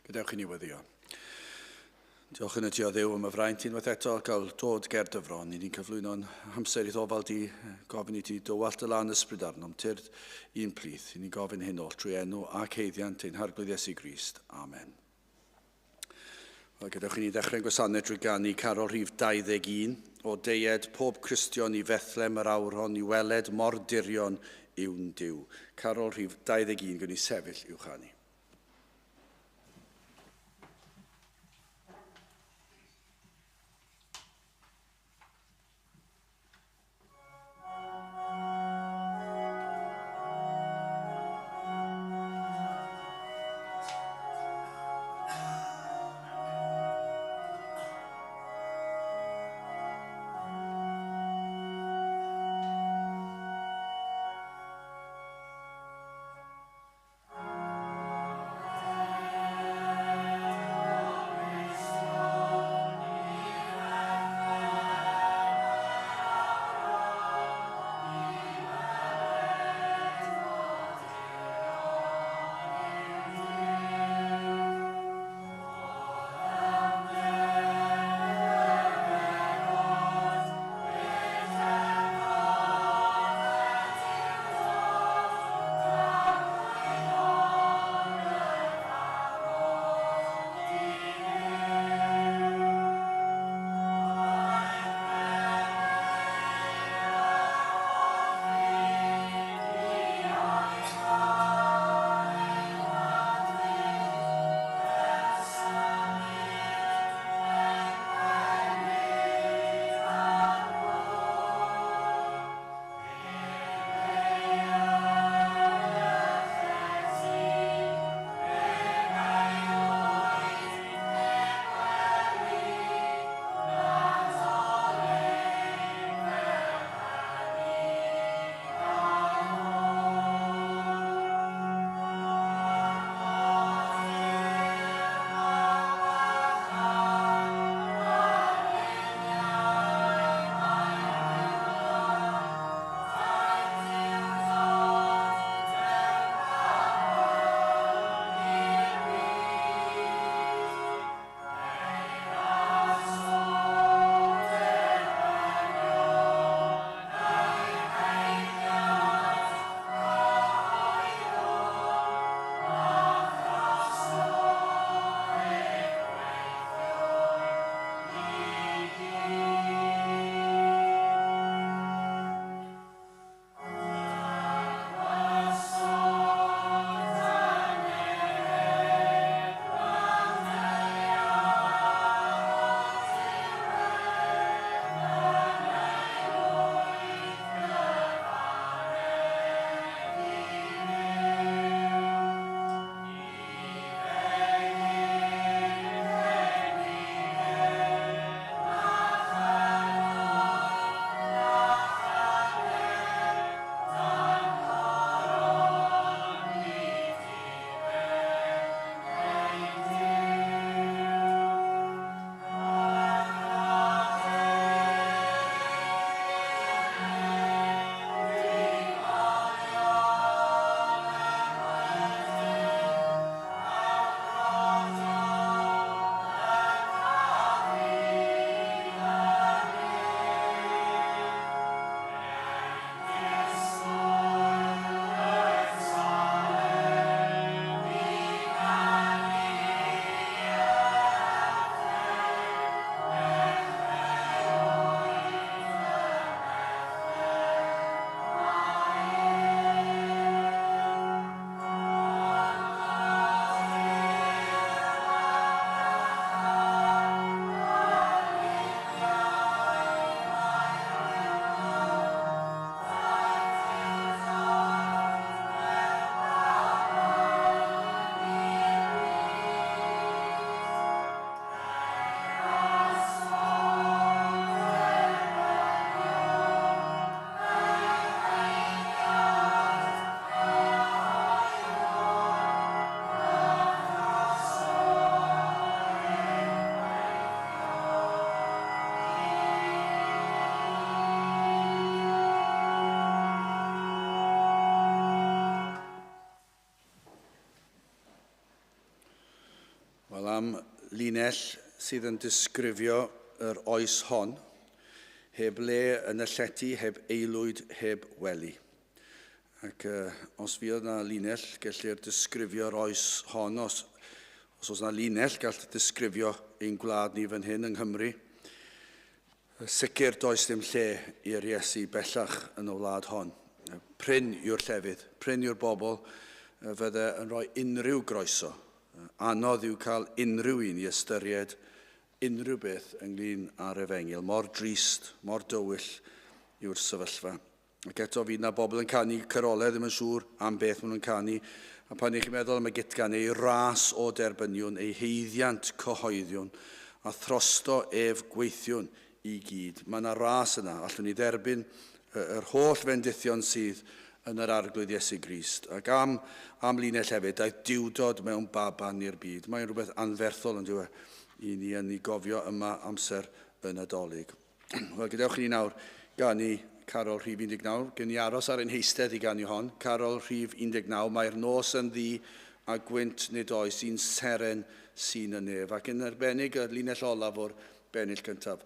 Gadewch i ni weddio. Diolch yn y Dio Dduw am y fraint unwaith eto gael dod ger dyfron. I ni'n cyflwyno'n amser i ddofal di gofyn i ti dywallt y lan ysbryd arnom. Tyrd un plith. I ni'n gofyn hyn oll trwy enw ac heiddiant ein harglwydd Iesu Grist. Amen. Wel, gadewch i ni ddechrau'n gwasanaeth drwy ganu Carol rhif 21 o deied pob Cristion i Fethlem yr awron i weled mor dirion yw'n Duw. Carol rhif 21 gwni sefyll i'w chanu. Wel, am linell sydd yn disgrifio yr oes hon, heb le yn y llety, heb eilwyd, heb wely. Ac os fydd yna linell gellir disgrifio'r oes hon, os oes yna linell gall disgrifio ein gwlad ni fan hyn yng Nghymru, sicr does dim lle i'r Iesu bellach yn y wlad hon. Pryn yw'r llefydd, pryn yw'r bobl fydde yn rhoi unrhyw groeso. Anodd yw cael unrhyw un i ystyried unrhyw beth ynglyn â'r Efengyl. Mor drist, mor dywyll yw'r sefyllfa. Ac eto fydd yna bobl yn canu cyrolau, ddim yn siŵr am beth maen nhw'n canu. A pan i'ch meddwl am y gitgan, ei ras o derbyniwn, ei heiddiant cyhoeddiwn, a throsto ef gweithiwn i gyd. Mae yna ras yna, allwn ni dderbyn yr holl fendithion sydd yn yr arglwydd Iesu Grist. Ac am linell hefyd, daeth diwdod mewn baban i'r byd. Mae'n rhywbeth anferthol yn diwe i ni yn ei gofio yma amser y Nadolig. Wel, gadewch ni nawr ganu Carol Rhif 19. Gen i aros ar ein heistedd i ganu hon. Carol Rhif 19. Mae'r nos yn ddi a gwynt nid oes, un seren sy'n y nef. Ac yn arbennig y linell olaf o'r bennill cyntaf.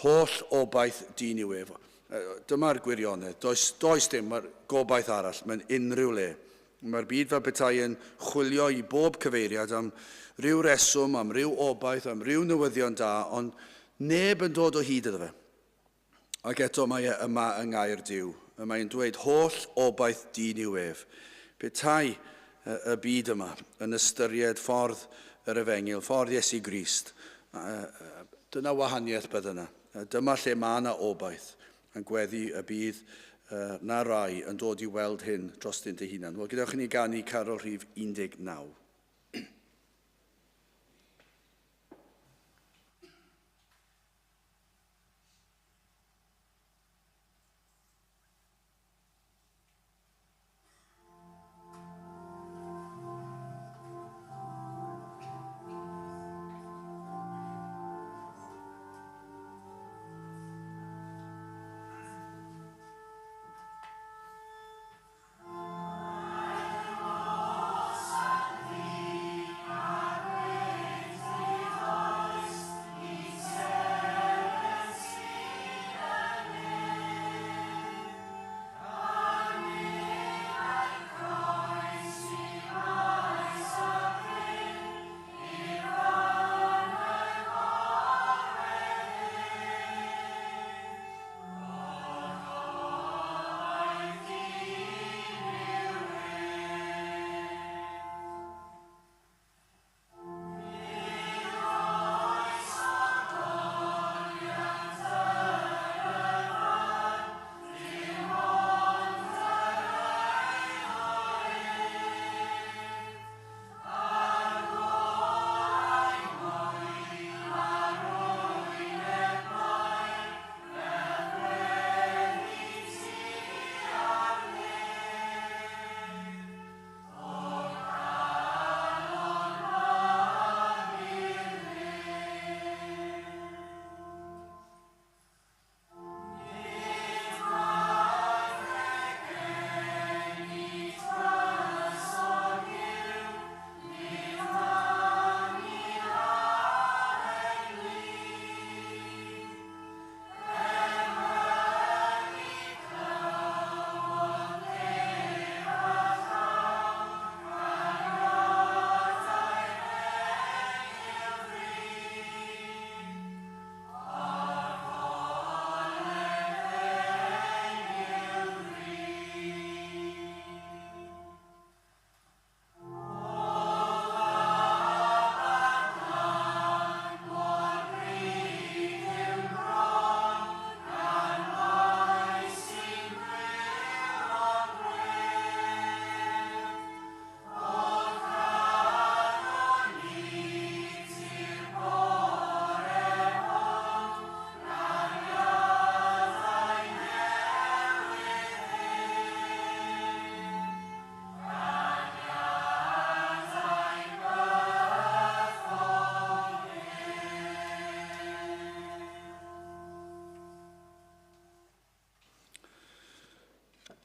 Holl obaith dyn yw ef. Dyma'r gwirionedd. Does dim gobaith arall mewn unrhyw le. Mae'r byd fel petai yn chwilio i bob cyfeiriad am ryw reswm, am ryw obaith, am ryw newyddion da, ond neb yn dod o hyd iddo fe. Ac eto mae yma yng Ngair Duw. Mae'n dweud holl obaith dyn yw ef. Petai y byd yma yn ystyried ffordd yr Efengyl, ffordd Iesu Grist. Dyna wahaniaeth bydd yna. Dyma lle mae yna obaith yn gweddi y bydd na rai yn dod i weld hyn dros dyn dy hunan. Wel, gadewch ni ganu Carol Rhif 19.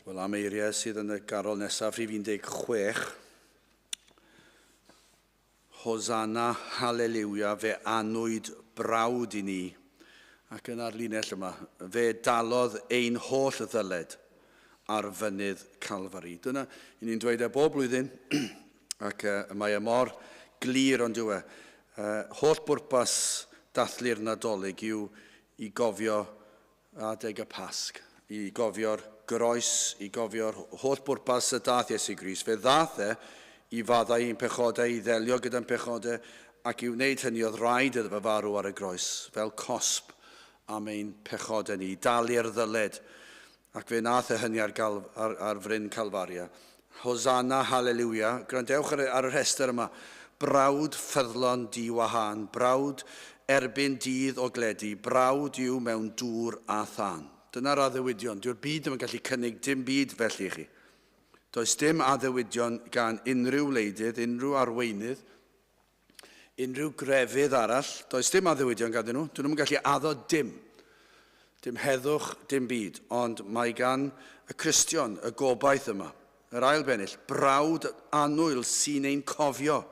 Wel, am eiriau sydd yn y garol nesaf, rhif 16. Hosanna, Hallelujah, fe anwyd brawd I ni. Ac yn ar linell yma, fe dalodd ein holl ddyled ar fynydd Calfari. Dyna, ni'n dweud bob blwyddyn, ac mae mor glir ond yw holl bwrpas dathlu'r Nadolig yw I gofio adeg y Pasg, I gofio'r groes, I gofio'r holl bwrpas y dath Iesu Grist. Fe ddath I faddau i'n pechodau, I ddelio gyda'n pechodau, ac I wneud hynny oedd rhaid iddo fe farw ar y groes, fel cosb am ein pechodau ni, dalu'r ddyled, ac fe nath hynny ar fryn Calfaria. Hosanna, Hallelujah, grandewch ar y rhestr yma, brawd ffyddlon di wahan, brawd erbyn dydd o gledu, brawd yw mewn dŵr a than. Dyna'r addewidion. Dyw'r byd ddim yn gallu cynnig dim byd felly chi. Does dim addewidion gan unrhyw wleidydd, unrhyw arweinydd, unrhyw grefydd arall. Does dim addewidion ganddyn nhw. Dyn nhw'n gallu addo dim. Dim heddwch, dim byd. Ond mae gan y Cristion y gobaith yma. Yr ail bennill, brawd annwyl sy'n ein cofio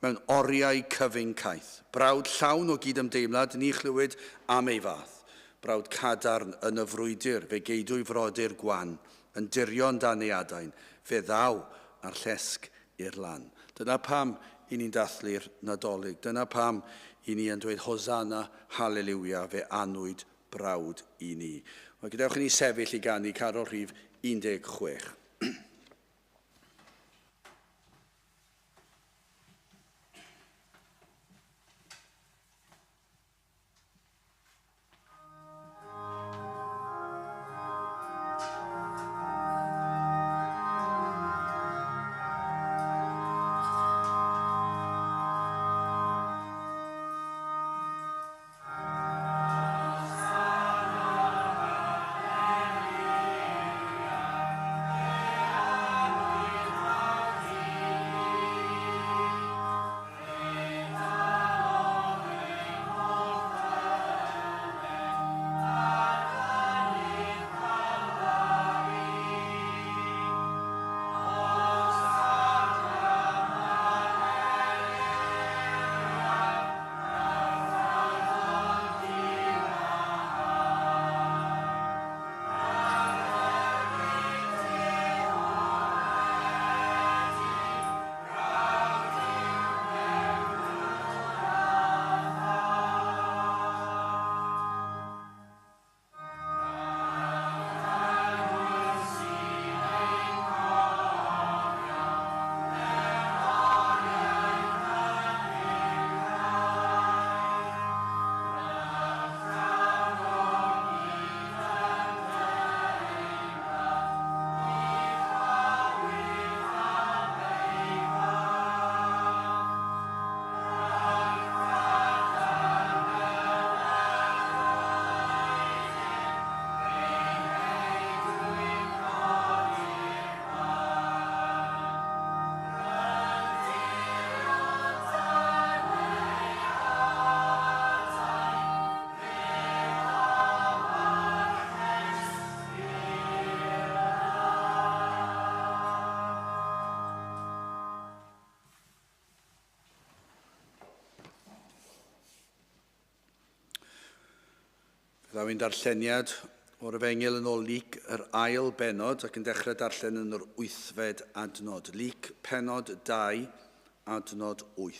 mewn oriau cyfyn caeth. Brawd llawn o gydymdeimlad ni chlywyd am ei fath. Brawd cadarn yn y frwydr, fe geidwy frodyr gwan, yn dirion dan ei adain, fe ddaw ar llesg i'r lan. Dyna pam I ni'n dathlu'r Nadolig. Dyna pam I ni yn dweud Hosanna, Hallelujah, fe anwyd brawd I ni. Mae gadewch I ni sefyll I ganu Carol Rhif 16. Byddai'n darlleniad o'r Efengyl yn ôl Lyc yr ail benod ac yn dechrau darllen yn yr 8fed adnod. Lyc penod 2, adnod 8.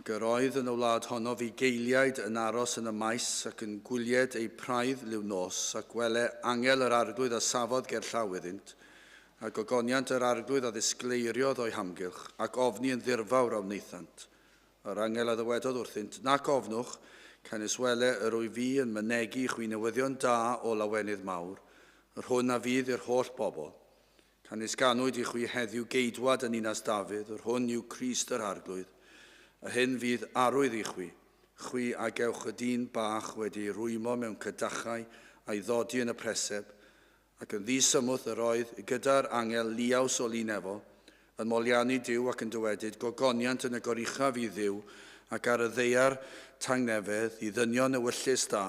Ac yr oedd yn y wlad honno fi geiliaid yn aros yn y maes ac yn gwylied ei praidd liw nos ac wele angel yr arglwydd a safodd ger llaw iddynt ac ogoniant yr arglwydd a ddisgleiriodd o'i hamgylch ac ofni yn ddirfawr am wneithant. Yr angel a ddywedodd wrthynt, nac ofnwch, canis wele yr o'i fi yn mynegu chwi newyddion da o lawenydd mawr, yr hwn a fydd i'r holl bobl. Canis ganwyd I chwi heddiw geidwad yn Ninas Dafydd, yr hwn yw Crist yr arglwydd. A hyn fydd arwydd I chwi a gewch y dyn bach wedi rwymo mewn cydachau a'i ddodi yn y preseb, ac yn ddisymwth yr oedd gyda'r angel liaws o linefol, yn molianu Duw ac yn dywedyd, gogoniant yn y gorichaf I Dduw, ac ar y ddeiar tangnefedd I ddynion ewyllus da,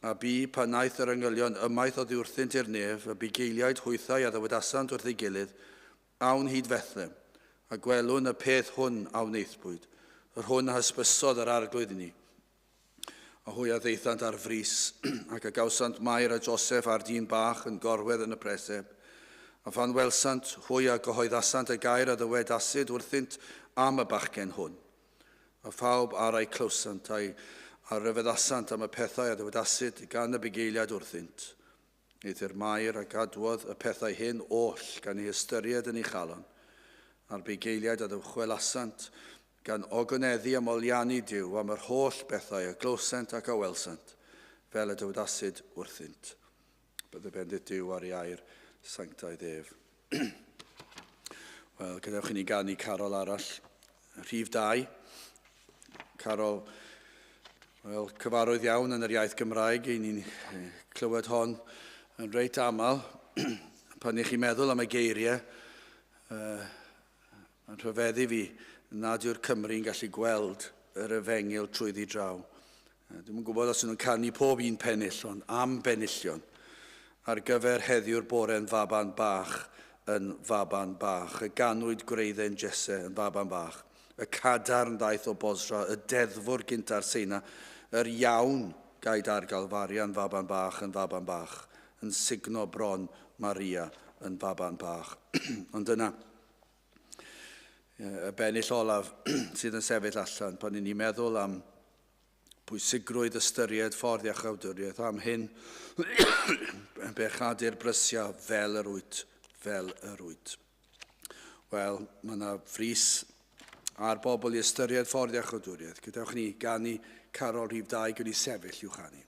a bu pan naeth yr yngylion ymaith o ddiwrthynt i'r nef, a bu geiliaid hwythau a ddywedasant wrth ei gilydd, awn hyd Fethlem, a gwelwn y peth hwn a wneithbwyd, yr hwn a hysbysodd yr arglwydd i ni. A hwy a ddeithant ar frys, ac a gawsant Mair a Joseph ar dyn bach yn gorwedd yn y preseb. A fan welsant, hwy a gyhoeddasant y gair a ddywedasid wrthynt am y bachgen hwn. A phawb ar ei clwsant a ryfeddasant am y pethau a ddywedasid gan y bugeiliad wrthynt. Eithir Mair a gadwodd y pethau hyn oll gan ei ystyried yn ei chalon. A'r bugeiliad a ddychwelasant gan ogoneddi am oliannu Dyw am yr holl bethau a glwsant ac a welsant, fel y dywedasid wrthynt. Bydd y bendit Dyw ar ei air, sanctaidd ef. Wel, gadewch i ni ganu carol arall. Rhif 2. Carol, wel, cyfarwydd iawn yn yr iaith Gymraeg. I ni'n clywed hon yn reit aml. Pan i chi meddwl am y geiriau, mae'n rhyfeddu fi nad yw'r Cymru'n gallu gweld yr efengil trwyddi draw. Dwi'n gwybod os ydyn nhw'n canu pob un pennill, ond am benillion ar gyfer heddiw'r bore'n faban bach yn faban bach, y ganwyd gwreiddau'n Jesse yn faban bach, y cadarn daeth o Bosra, y deddfwr gynta'r Seina, yr iawn gaid ar Galfarian faban bach, yn signo bron Maria yn faban bach. Ond yna, y bennill olaf sydd yn sefyll allan pan ni'n meddwl am pwysigrwydd ystyried ffordd iachawdwriaeth am hyn bechadu'r brysia fel yr wyt. Wel, mae yna fris a'r bobl i ystyried ffordd iachawdwriaeth. Gadewch ni ganu carol rhif 2 gyda ni sefyll i'w chanu.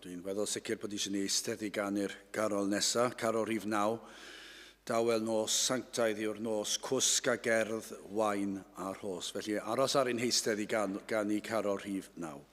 Dwi'n weddol sicr bod eisiau ni eistedd i ganu'r garol nesaf, carol rhif 9, dawel nos sanctaidd yw'r nos cwsg a gerdd, wain a rhos. Felly aros ar ein heistedd i ganu carol rhif 9.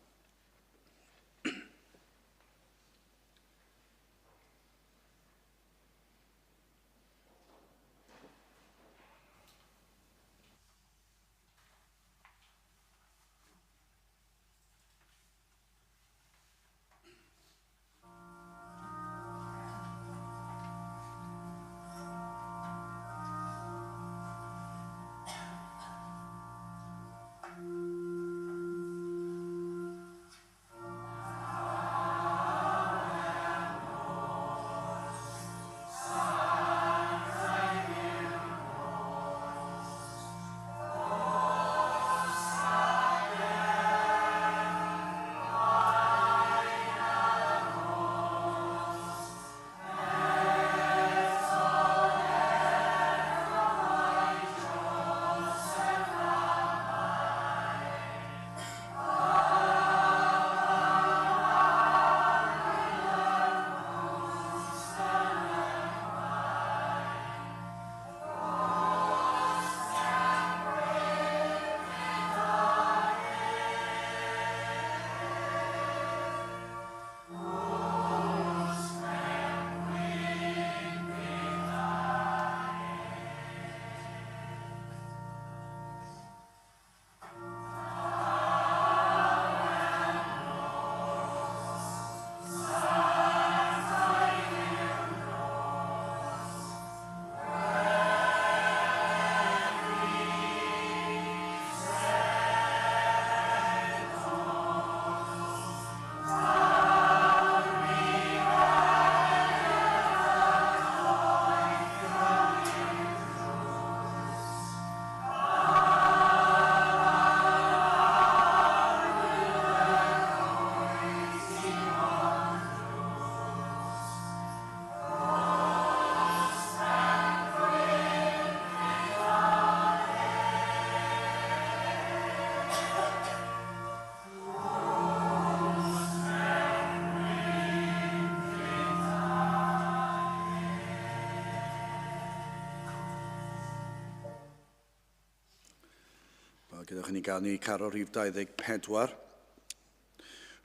Gydwch ni ganu carol rhif 24.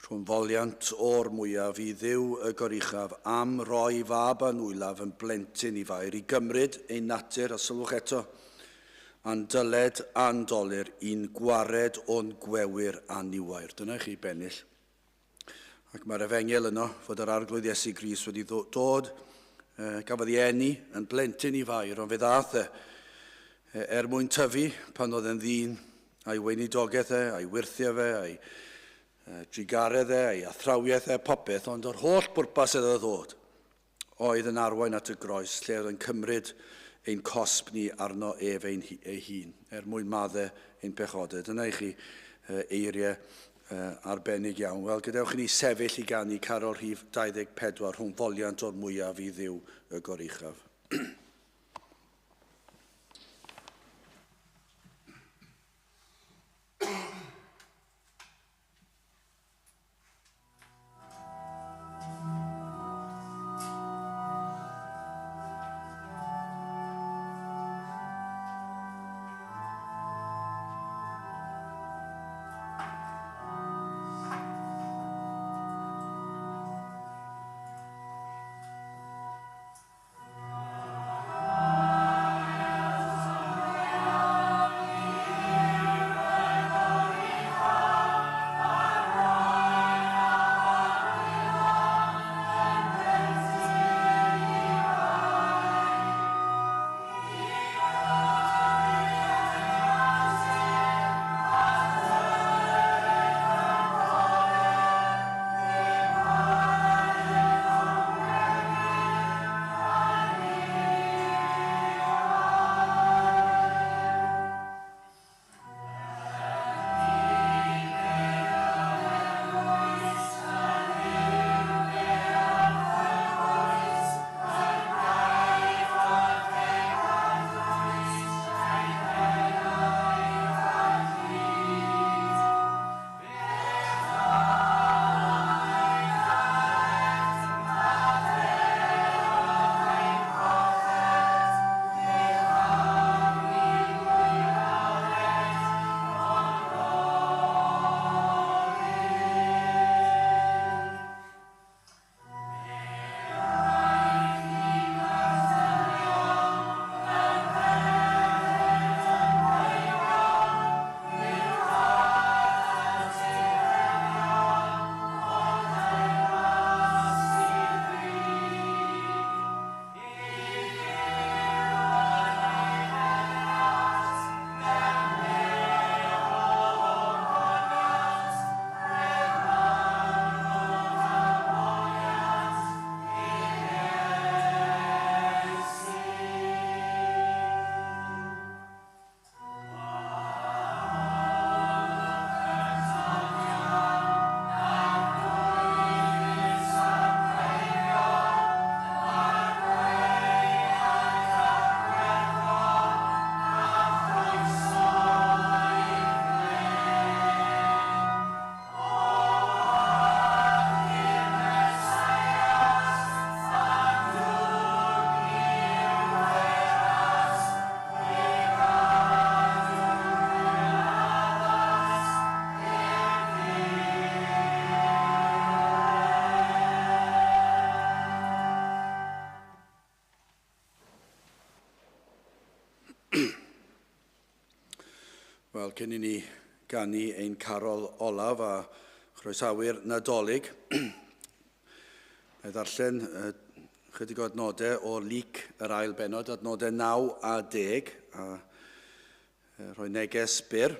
Rhwng foliant o'r mwyaf i ddiw y goruchaf am roi fab a nwylaf yn blentyn i fair i gymryd ein natur, a sylwch eto, a'n dyled a'n dolir i'n gwared o'n gwewyr a niwair. Dyna chi bennill. Ac mae'r efengel yno fod yr arglwydd Iesu Grist wedi dod, gafodd ei eni yn blentyn i fair, ond fe ddath mwyn tyfu pan oedd yn ddyn a'i weinidogaeth a'i wirthio fe, a'i drigaredd a'i athrawiaeth popeth, ond o'r holl bwrpas iddo ddod oedd yn arwain at y groes, lle oedd yn cymryd ein cosb ni arno ef ei hun, mwyn maddau ein pechodau. Dyna i chi eiriau arbennig iawn. Wel, gadewch ni sefyll i ganu carol rhif 24 rhwng foliant o'r mwyaf i ddiw y goruchaf. Wel, cyn I ni ganu ein carol olaf a Croesawu'r Nadolig, mae ddarllen chydig o adnodau o lyc yr ail benod, adnodau 9 a 10, a rhoi neges byr.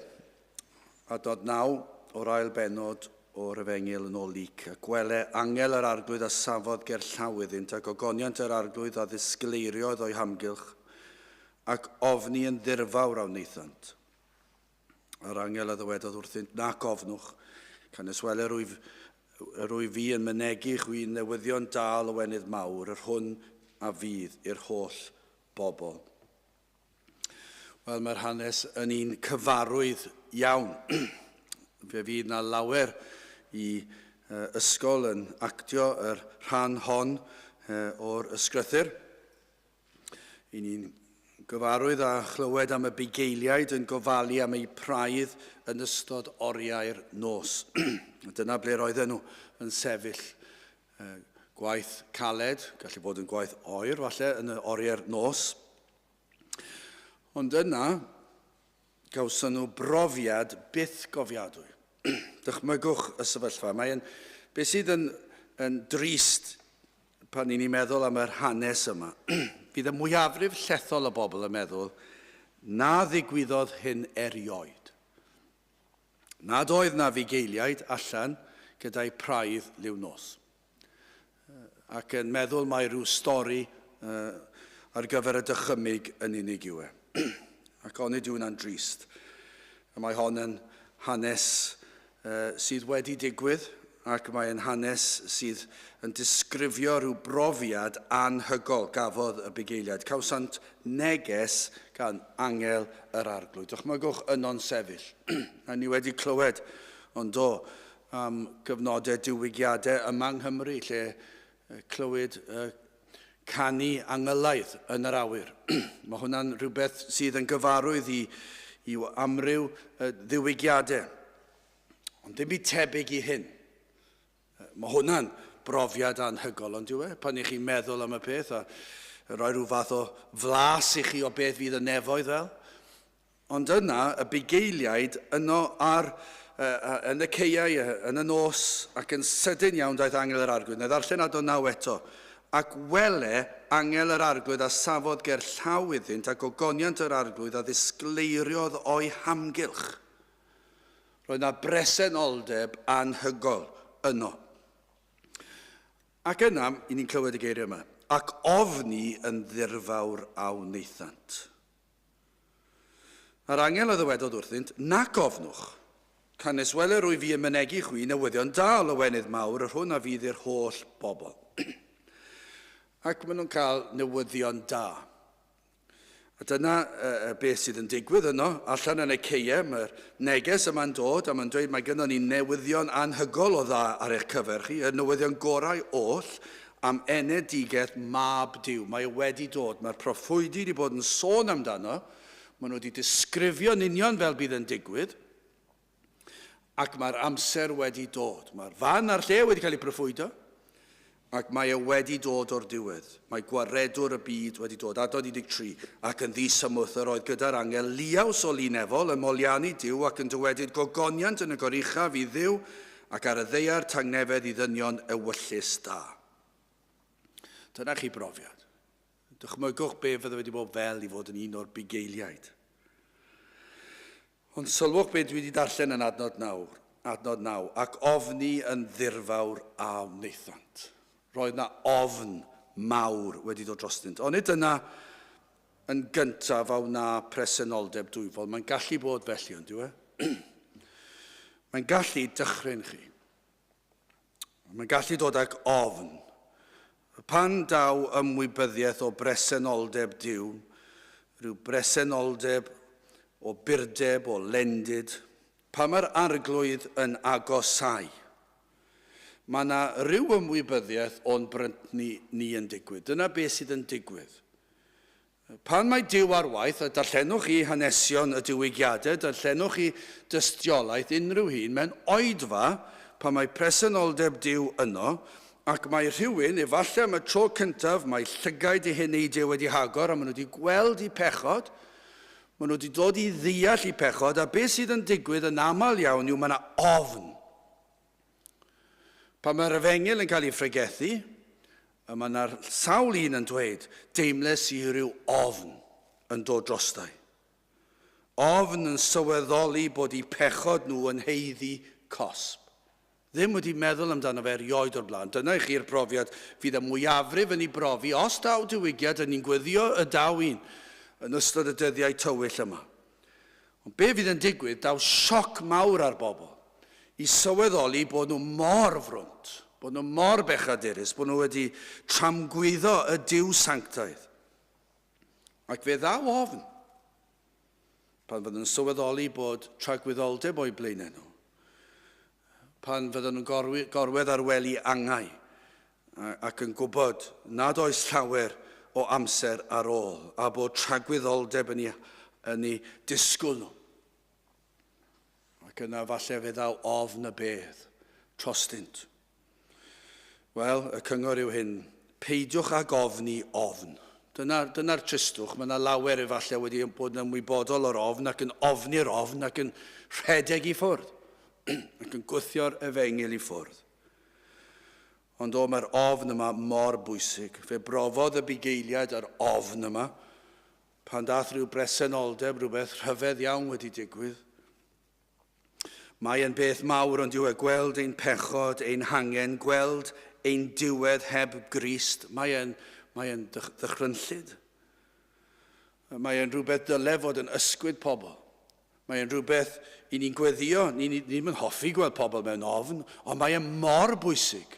Adnod 9 o'r ail benod o'r Efengyl yn ôl lyc. A gwele angel yr arglwydd a safodd ger llawyddynt ac ogoniant yr arglwydd a ddisgleiriodd o'i hamgylch ac ofni yn ddirfawr awn neithant. Yr angel a ddywedodd wrthynt, nac ofnwch, can yswele rwy fi yn mynegu chwi'n newyddion dal o wenydd mawr, yr hwn a fydd i'r holl bobl. Wel, mae'r hanes yn un cyfarwydd iawn. Fe fydd na lawer I ysgol yn actio yr rhan hon o'r ysgrythyr. I ni'n gyfarwydd a chlywed am y bugeiliaid yn gofalu am ei praidd yn ystod oriau'r nos. Dyna ble roedden nhw yn sefyll gwaith caled, gallu bod yn gwaith oer, falle, yn y oriau'r nos. Ond yna, gawson nhw brofiad byth gofiadwy. Dychmygwch y sefyllfa. Beth sydd yn drist pan ni'n meddwl am yr hanes yma, bydd y mwyafrif llethol y bobl yn meddwl, na ddigwyddodd hyn erioed. Nad oedd na fugeiliaid allan gyda'i praidd liw nos. Ac yn meddwl mae rhyw stori ar gyfer y dychymyg yn unig yw e. Ac onid yw hwnna'n drist. Mae hon yn hanes sydd wedi digwydd, ac mae'n hanes sydd yn disgrifio rhyw brofiad anhygol gafodd y bugeiliaid. Cawsant neges gan angel yr arglwydd. Dychmygwch yno'n sefyll. A ni wedi clywed ond am gyfnodau diwygiadau yma yng Nghymru, lle clywed canu angylaidd yn yr awyr. Mae hwnna'n rhywbeth sydd yn gyfarwydd I amryw ddiwygiadau. Ond dim byd tebyg I hyn. Mae hwnna'n brofiad anhygol, ond yw e? Pan I chi'n meddwl am y peth a rhoi rhyw fath o flas I chi o beth fydd y nefoedd fel. Ond yna, y bugeiliaid yno yn y ceiau, yn y nos, ac yn sydyn iawn daeth angel yr arglwydd. Na ddarllen adnod 9 eto. Ac wele angel yr arglwydd a safodd ger llaw iddynt ac ogoniant yr arglwydd a ddisgleiriodd o'i hamgylch. Roedd na bresenoldeb anhygol yno. Ac yna, I ni'n clywed y geiriau yma, ac ofni yn ddirfawr awn neithant. Yr angel a ddywedodd wrthynt, nac ofnwch, can eswele rwy fi yn mynegu chwi newyddion dal o wenydd mawr, yr hwn a fydd i'r holl bobl. Ac maen nhw'n cael newyddion da. A dyna beth sydd yn digwydd yno, allan yn y ceiau, mae'r neges yma'n dod, a mae'n dweud mae gynnon ni newyddion anhygol o dda ar eich cyfer chi, y newyddion gorau oll am enedigeth mab Duw. Mae wedi dod, mae'r proffwydi wedi bod yn sôn amdano, maen nhw wedi disgrifio'n union fel bydd yn digwydd, ac mae'r amser wedi dod. Mae'r fan ar lle wedi cael ei proffwydo, ac mae wedi dod o'r diwedd. Mae gwaredwr y byd wedi dod, adnod 13, ac yn ddisymwth yr oedd gyda'r angel liaws o linefol yn molianu Duw ac yn dywedyd gogoniant yn y goruchaf I Dduw ac ar y ddeiar tangnefedd I ddynion ewyllus da. Dyna chi brofiad. Dychmygwch be fydde wedi bod fel I fod yn un o'r bugeiliaid. Ond sylwch be dwi wedi darllen yn adnod 9, ac ofni yn ddirfawr a wneithant. Roedd na ofn mawr wedi dod drostynt. Ond nid yna yn gyntaf aw na presenoldeb dwyfol. Mae'n gallu bod felly, ond yw e? Mae'n gallu dychryn chi. Mae'n gallu dod ag ofn. Pan daw ymwybyddiaeth o bresenoldeb Duw, rhyw bresenoldeb o byrdeb, o lendid, pa mae'r arglwydd yn agosau. Mae yna rhyw ymwybyddiaeth o'n brynt ni yn digwydd. Dyna beth sydd yn digwydd. Pan mae Duw ar waith, a darllenwch chi hanesion y diwygiadau, darllenwch chi dystiolaeth unrhyw hun, mewn oedfa pan mae presenoldeb Duw yno, ac mae rhywun, efallai am y tro cyntaf, mae llygaid I hyneidiau wedi hagor, a maen nhw wedi gweld I pechod, Maen nhw wedi dod I ddeall I pechod, a beth sydd yn digwydd yn aml iawn yw mae yna ofn. Pan mae'r efengil yn cael ei ffregethu, mae yna'r sawl un yn dweud, deimles I ryw ofn yn dod drostai. Ofn yn sylweddoli bod I pechod nhw yn heiddi cosb. Ddim wedi meddwl amdano fe erioed o'r blaen. Dyna I chi'r profiad fydd y mwyafrif yn ei brofi. Os daw diwygiad yn ni'n gweddio y daw un yn ystod y dyddiau tywyll yma. Ond be fydd yn digwydd, daw sioc mawr ar bobl I sylweddoli bod nhw mor frwnt, bod nhw mor bechadurus, bod nhw wedi tramgwyddo y diw sanctaidd. Ac fe ddaw ofn pan fydden nhw'n sylweddoli bod tragwyddoldeb o'i blaenau nhw. Pan fydden nhw'n gorwedd ar wely angau ac yn gwybod nad oes llawer o amser ar ôl a bod tragwyddoldeb yn ei disgwyl nhw. Ac yna falle fe ddaw ofn y bedd, trostynt. Wel, y cyngor yw hyn, peidiwch ag ofni ofn. Dyna'r tristwch, mae yna lawer efallai wedi bod yn ymwybodol o'r ofn ac yn ofni'r ofn ac yn rhedeg I ffwrdd. Ac yn gwthio'r efengil I ffwrdd. Ond mae'r ofn yma mor bwysig. Fe brofodd y bugeiliad yr ofn yma pan dath rhyw bresenoldeb, rhywbeth rhyfedd iawn wedi digwydd. Mae yn beth mawr ond yw gweld ein pechod, ein hangen, gweld ein diwedd heb Grist. Mae yn ddychrynllyd. Mae yn rhywbeth dyle fod yn ysgwyd pobl. Mae yn rhywbeth I ni'n gweddio, ni ddim yn hoffi gweld pobl mewn ofn, ond mae yn mor bwysig.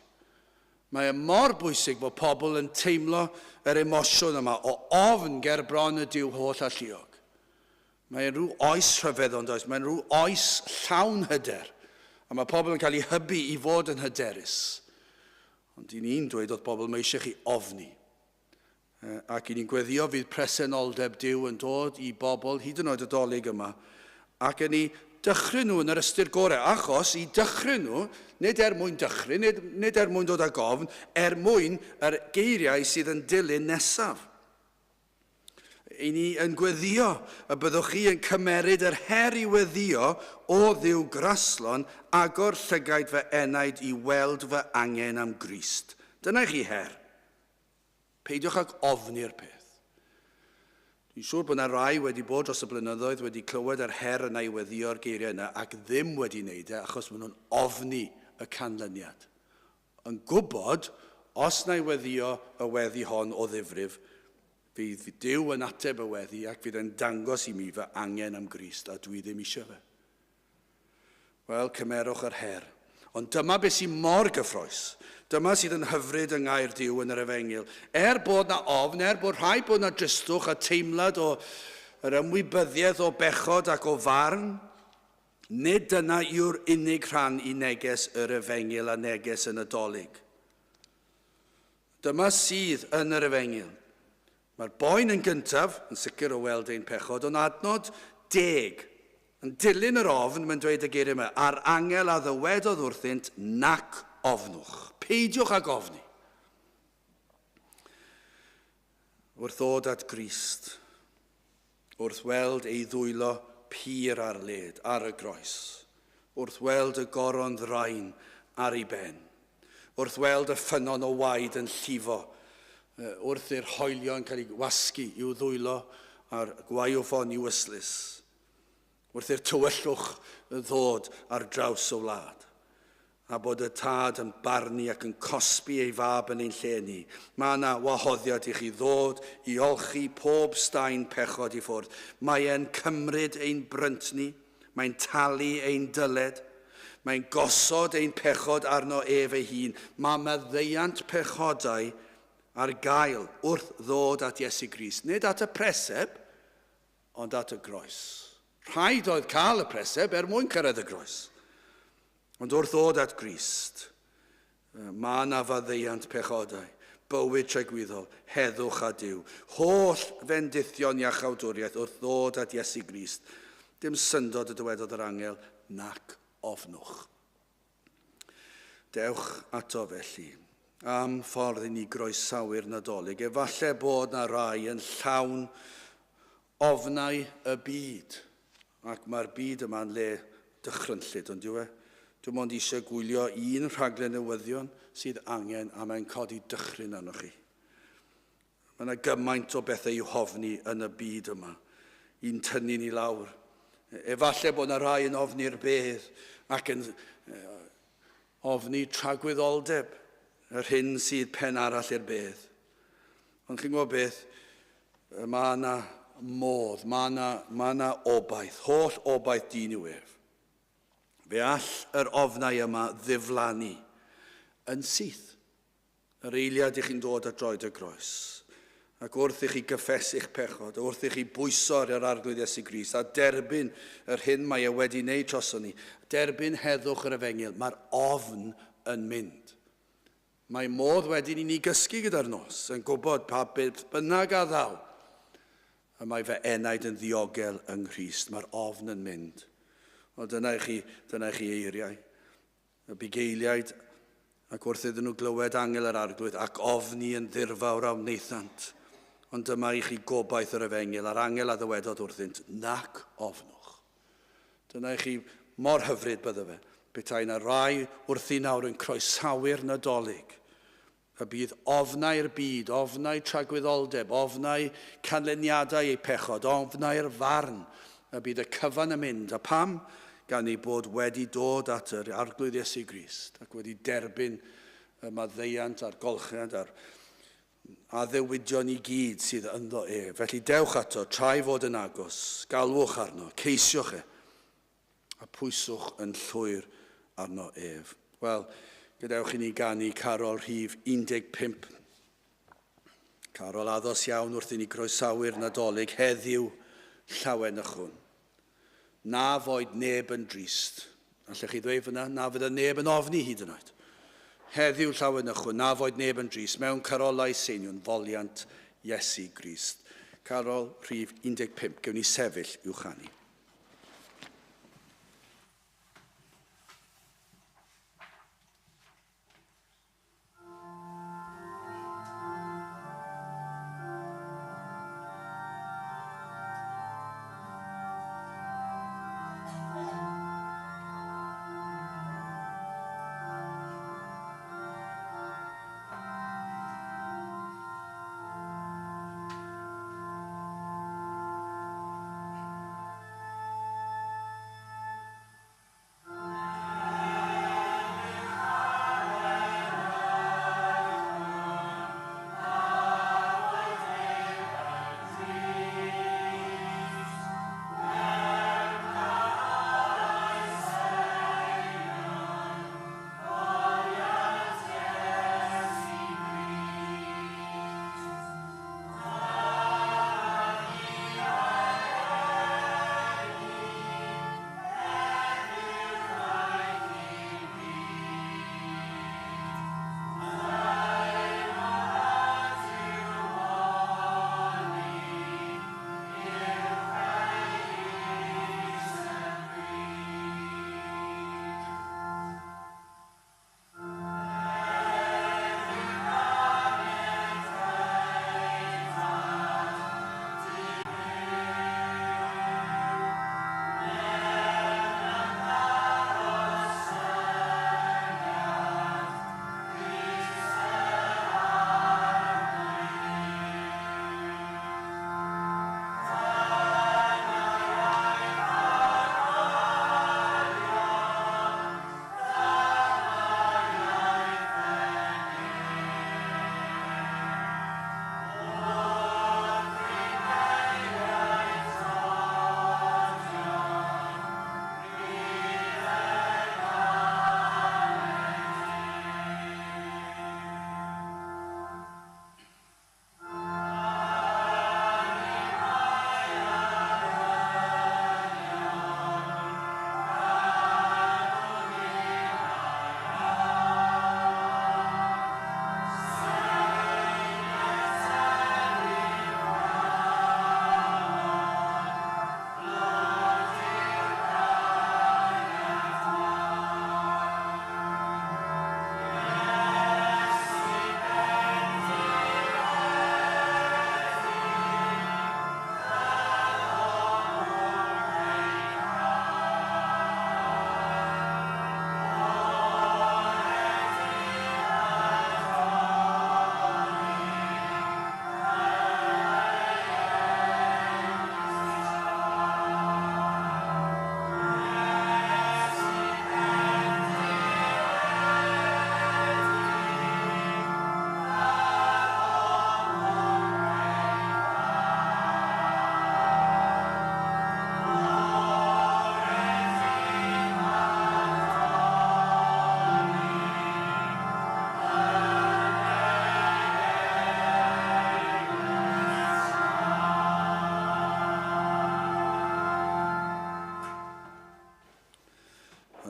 Mae yn mor bwysig bod pobl yn teimlo yr emosiwn yma o ofn ger bron y diw holl a lluog. Mae yn rhyw oes rhyfedd ond oes, mae'n rhyw oes llawn hyder. A mae pobl yn cael ei hybu I fod yn hyderus. Ond I ni'n dweud oedd pobl mae eisiau chi ofni. Ac I ni'n gweddio fydd presenoldeb diw yn dod I bobl hyd yn oed y dolyg yma. Ac yn ei dychryn nhw yn yr ystyr gorau, achos I dychryn nhw, nid mwyn dychryn, nid mwyn dod â gofn, mwyn yr geiriau sydd yn dilyn nesaf. I ni yn gweddio y byddwch chi yn cymeryd yr her I weddio o ddiw graslon agor llygaid fy enaid I weld fy angen am Grist. Dyna chi her. Peidiwch ag ofni'r peth. Dwi'n siŵr bod yna rai wedi bod dros y blynyddoedd wedi clywed yr her yna I weddio'r geiriau yna ac ddim wedi wneud achos maen nhw'n ofni y canlyniad. Yn gwybod, os na I weddio y weddi hon o ddifrif, fydd Duw yn ateb y weddi ac fydd yn dangos I mi fy angen am Grist a dwi ddim eisiau fe. Wel, cymerwch yr her. Ond dyma beth sy'n mor gyffroes. Dyma sydd yn hyfryd yng ngair diw yn yr efengil. Bod na ofn, bod rhai bod na dristwch a teimlad o yr ymwybyddiaeth o bechod ac o farn, nid dyna yw'r unig rhan I neges yr efengil a neges yn y dolyg. Dyma sydd yn yr efengil. Mae'r boen yn gyntaf, yn sicr o weld ein pechod, ond adnod 10. Yn dilyn yr ofn, mae'n dweud y geiriau yma, ar angel a ddywedodd wrthynt nac ofnwch. Peidiwch ag ofni. Wrth ddod at Grist, wrth weld ei ddwylo pur ar led, ar y groes, wrth weld y goron ddrain ar ei ben, wrth weld y ffynon o waed yn llifo, wrth i'r hoelio yn cael ei wasgu i'w ddwylo ar gwaywffon i'w yslys, wrth i'r tywyllwch ddod ar draws o wlad, a bod y tad yn barnu ac yn cosbi ei fab yn ein lle ni. Mae yna wahoddiad I chi ddod I olchi pob staen pechod I ffwrdd. Mae e'n cymryd ein brynt ni, mae'n talu ein dyled, mae'n gosod ein pechod arno ef ei hun. Mae maddeuant pechodau ar gael wrth ddod at Iesu Grist. Nid at y preseb, ond at y groes. Rhaid oedd cael y preseb mwyn cyrraedd y groes. Ond wrth ddod at Grist, mae yna faddeuant pechodau, bywyd tregwyddol, heddwch a Duw, holl fendithion iachawdwriaeth wrth ddod at Iesu Grist. Dim syndod y dywedodd yr angel, nac ofnwch. Dewch ato felly, am ffordd I ni groesawu'r Nadolig. Efallai bod na rai yn llawn ofnau y byd. Ac mae'r byd yma'n le dychrynllyd, ond diwe. Dwi'n ond eisiau gwylio un rhaglen newyddion sydd angen a mae'n codi dychryn arnoch chi. Mae yna gymaint o bethau i'w hofni yn y byd yma. Un tynnu ni lawr. Efallai bod yna rai yn ofni'r bedd ac yn ofni tragwyddoldeb, yr hyn sydd pen arall i'r bedd. Ond chi'n gwybod beth, mae yna modd, mae yna obaith, holl obaith dyn i'w ef. Fe all yr ofnau yma ddiflannu yn syth. Yr eiliad i chi'n dod at droed y groes. Ac wrth i chi gyffesu'ch pechod, wrth i chi bwyso'r arglwydd Iesu Grist, a derbyn yr hyn mae e wedi wneud troson ni, derbyn heddwch yr efengil, mae'r ofn yn mynd. Mae modd wedyn i ni gysgu gyda'r nos, yn gwybod pa beth bynnag a ddaw, a mae fe enaid yn ddiogel yng Nghrist. Mae'r ofn yn mynd. O, dyna i chi eiriau. Y bugeiliaid, ac wrth iddyn nhw glywed angel yr arglwydd, ac ofni yn ddirfawr a wnaethant. Ond dyma i chi gobaith yr efengil, a'r angel a ddywedod wrthynt, nac ofnwch. Dyna i chi mor hyfryd bydde fe. Petai yna rai wrthi nawr yn croesawu'r Nadolig. Y bydd ofnau'r byd, ofnau tragwyddoldeb, ofnau canlyniadau eu pechod, ofnau'r farn. Y bydd y cyfan yn mynd. A pam? Gan ei bod wedi dod at yr arglwydd Iesu Grist ac wedi derbyn y maddeiant a'r golchiad a'r addewidion i gyd sydd ynddo ef. Felly dewch ato, trai fod yn agos, galwch arno, ceisiwch e, a pwyswch yn llwyr arno ef. Wel, gadewch i ni ganu Carol rhif 15. Carol addos iawn wrth i ni groesawu'r Nadolig heddiw llawen ychwn. Na foed neb yn drist. Allech chi ddweud fyna, na fydd y neb yn ofni hyd yn oed. Heddiw llawen ychwn, na foed neb yn drist, mewn carolau seiniwn, foliant Iesu Grist. Carol rhif 15, gewn ni sefyll i'w chanu.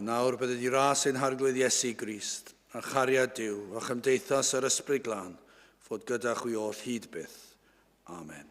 A nawr bydde di ras ein harglwydd Iesu Grist, a chariad Duw, a chymdeithas yr ysbryd glân, fod gyda chwi oll hyd byth. Amen.